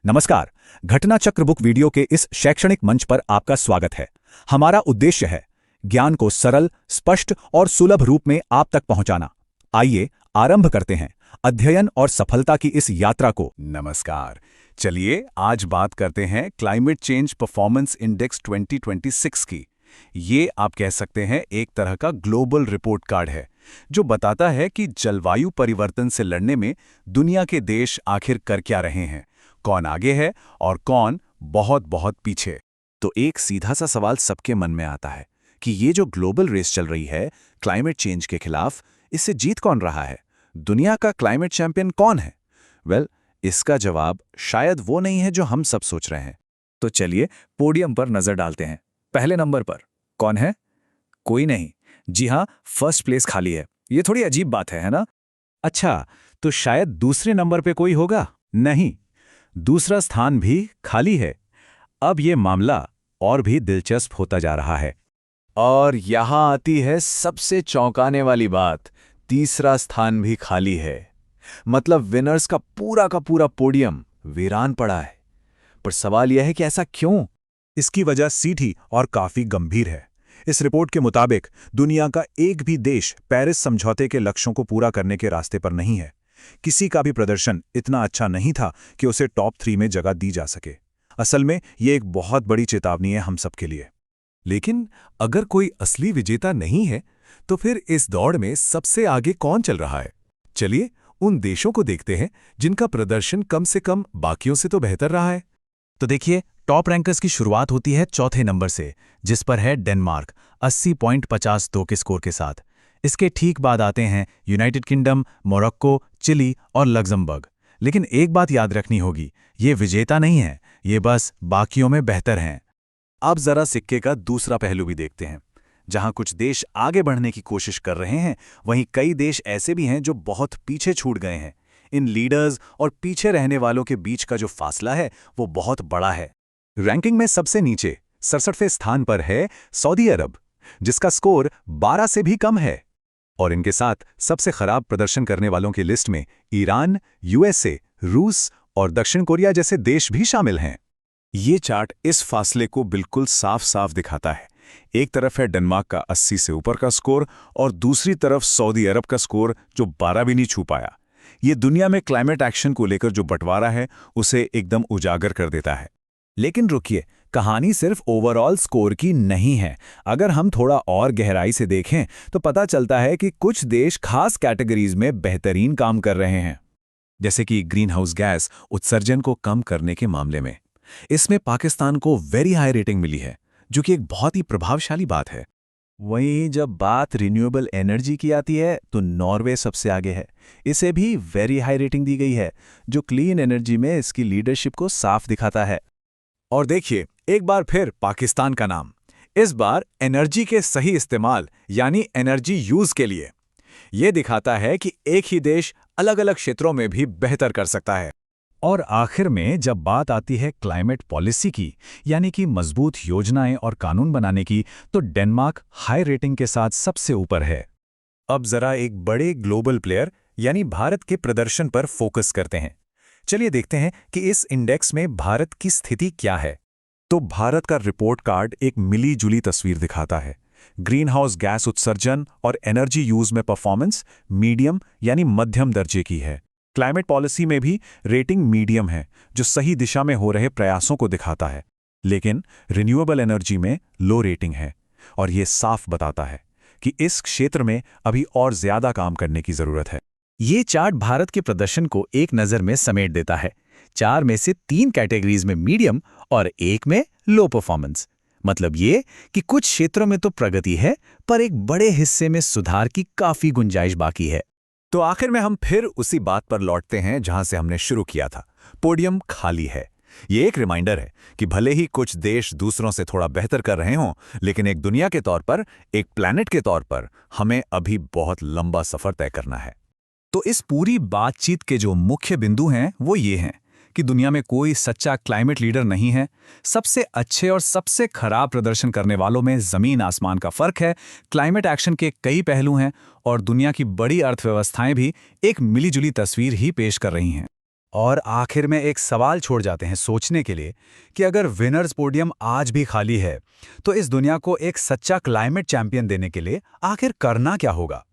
नमस्कार। घटना चक्र बुक वीडियो के इस शैक्षणिक मंच पर आपका स्वागत है। हमारा उद्देश्य है ज्ञान को सरल, स्पष्ट और सुलभ रूप में आप तक पहुंचाना। आइए आरंभ करते हैं अध्ययन और सफलता की इस यात्रा को। नमस्कार। चलिए आज बात करते हैं क्लाइमेट चेंज परफॉर्मेंस इंडेक्स 2026 की। ये आप कह सकते हैं एक तरह का ग्लोबल रिपोर्ट कार्ड है जो बताता है कि जलवायु परिवर्तन से लड़ने में दुनिया के देश आखिर कर क्या रहे हैं, कौन आगे है और कौन बहुत बहुत पीछे। तो एक सीधा सा सवाल सबके मन में आता है कि ये जो ग्लोबल रेस चल रही है क्लाइमेट चेंज के खिलाफ, इससे जीत कौन रहा है? दुनिया का क्लाइमेट चैंपियन कौन है? इसका जवाब शायद वो नहीं है जो हम सब सोच रहे हैं। तो चलिए पोडियम पर नजर डालते हैं। पहले नंबर पर कौन है? कोई नहीं। जी हाँ, फर्स्ट प्लेस खाली है। ये थोड़ी अजीब बात है ना? अच्छा, तो शायद दूसरे नंबर पे कोई होगा? नहीं, दूसरा स्थान भी खाली है। अब ये मामला और भी दिलचस्प होता जा रहा है। और यहां आती है सबसे चौंकाने वाली बात, तीसरा स्थान भी खाली है। मतलब विनर्स का पूरा पोडियम वीरान पड़ा है। पर सवाल यह है कि ऐसा क्यों? इसकी वजह सीधी और काफी गंभीर है। इस रिपोर्ट के मुताबिक दुनिया का एक भी देश पेरिस समझौते के लक्ष्यों को पूरा करने के रास्ते पर नहीं है। किसी का भी प्रदर्शन इतना अच्छा नहीं था कि उसे टॉप 3 में जगह दी जा सके। असल में ये एक बहुत बड़ी चेतावनी है हम सबके लिए। लेकिन अगर कोई असली विजेता नहीं है, तो फिर इस दौड़ में सबसे आगे कौन चल रहा है? चलिए उन देशों को देखते हैं जिनका प्रदर्शन कम से कम बाकियों से तो बेहतर रहा है। तो देखिए, टॉप रैंकर्स की शुरुआत होती है चौथे नंबर से, जिस पर है डेनमार्क 80.52 के स्कोर के साथ। इसके ठीक बाद आते हैं यूनाइटेड किंगडम, मोरक्को, चिली और लग्जमबर्ग। लेकिन एक बात याद रखनी होगी, ये विजेता नहीं है, ये बस बाकियों में बेहतर हैं। अब जरा सिक्के का दूसरा पहलू भी देखते हैं। जहां कुछ देश आगे बढ़ने की कोशिश कर रहे हैं, वहीं कई देश ऐसे भी हैं जो बहुत पीछे छूट गए हैं। इन लीडर्स और पीछे रहने वालों के बीच का जो फासला है वो बहुत बड़ा है। रैंकिंग में सबसे नीचे 67वें स्थान पर है सऊदी अरब, जिसका स्कोर 12 से भी कम है। और इनके साथ सबसे खराब प्रदर्शन करने वालों की लिस्ट में ईरान, यूएसए, रूस और दक्षिण कोरिया जैसे देश भी शामिल हैं। ये चार्ट इस फासले को बिल्कुल साफ साफ दिखाता है। एक तरफ है डेनमार्क का 80 से ऊपर का स्कोर और दूसरी तरफ सऊदी अरब का स्कोर जो 12 भी नहीं छू पाया। ये दुनिया में क्लाइमेट एक्शन को लेकर जो बंटवारा है उसे एकदम उजागर कर देता है। लेकिन रुकिए, कहानी सिर्फ ओवरऑल स्कोर की नहीं है। अगर हम थोड़ा और गहराई से देखें तो पता चलता है कि कुछ देश खास कैटेगरीज में बेहतरीन काम कर रहे हैं। जैसे कि ग्रीन हाउस गैस उत्सर्जन को कम करने के मामले में इसमें पाकिस्तान को वेरी हाई रेटिंग मिली है, जो कि एक बहुत ही प्रभावशाली बात है। वहीं जब बात रिन्यूएबल एनर्जी की आती है तो नॉर्वे सबसे आगे है। इसे भी वेरी हाई रेटिंग दी गई है, जो क्लीन एनर्जी में इसकी लीडरशिप को साफ दिखाता है। और देखिए एक बार फिर पाकिस्तान का नाम, इस बार एनर्जी के सही इस्तेमाल यानी एनर्जी यूज के लिए। यह दिखाता है कि एक ही देश अलग अलग क्षेत्रों में भी बेहतर कर सकता है। और आखिर में जब बात आती है क्लाइमेट पॉलिसी की, यानी कि मजबूत योजनाएं और कानून बनाने की, तो डेनमार्क हाई रेटिंग के साथ सबसे ऊपर है। अब जरा एक बड़े ग्लोबल प्लेयर यानी भारत के प्रदर्शन पर फोकस करते हैं। चलिए देखते हैं कि इस इंडेक्स में भारत की स्थिति क्या है। तो भारत का रिपोर्ट कार्ड एक मिली जुली तस्वीर दिखाता है। ग्रीन हाउस गैस उत्सर्जन और एनर्जी यूज में परफॉर्मेंस मीडियम यानी मध्यम दर्जे की है। क्लाइमेट पॉलिसी में भी रेटिंग मीडियम है, जो सही दिशा में हो रहे प्रयासों को दिखाता है। लेकिन रिन्यूएबल एनर्जी में लो रेटिंग है, और ये साफ बताता है कि इस क्षेत्र में अभी और ज्यादा काम करने की जरूरत है। ये चार्ट भारत के प्रदर्शन को एक नज़र में समेट देता है। 4 में से 3 कैटेगरीज में मीडियम और 1 में लो परफॉर्मेंस। मतलब ये कि कुछ क्षेत्रों में तो प्रगति है, पर एक बड़े हिस्से में सुधार की काफी गुंजाइश बाकी है। तो आखिर में हम फिर उसी बात पर लौटते हैं जहां से हमने शुरू किया था। पोडियम खाली है। ये एक रिमाइंडर है कि भले ही कुछ देश दूसरों से थोड़ा बेहतर कर रहे हों, लेकिन एक दुनिया के तौर पर, एक प्लैनेट के तौर पर हमें अभी बहुत लंबा सफर तय करना है। तो इस पूरी बातचीत के जो मुख्य बिंदु हैं वो ये हैं कि दुनिया में कोई सच्चा क्लाइमेट लीडर नहीं है। सबसे अच्छे और सबसे खराब प्रदर्शन करने वालों में जमीन आसमान का फर्क है। क्लाइमेट एक्शन के कई पहलू हैं और दुनिया की बड़ी अर्थव्यवस्थाएं भी एक मिलीजुली तस्वीर ही पेश कर रही हैं। और आखिर में एक सवाल छोड़ जाते हैं सोचने के लिए कि अगर विनर्स पोडियम आज भी खाली है तो इस दुनिया को एक सच्चा क्लाइमेट चैंपियन देने के लिए आखिर करना क्या होगा।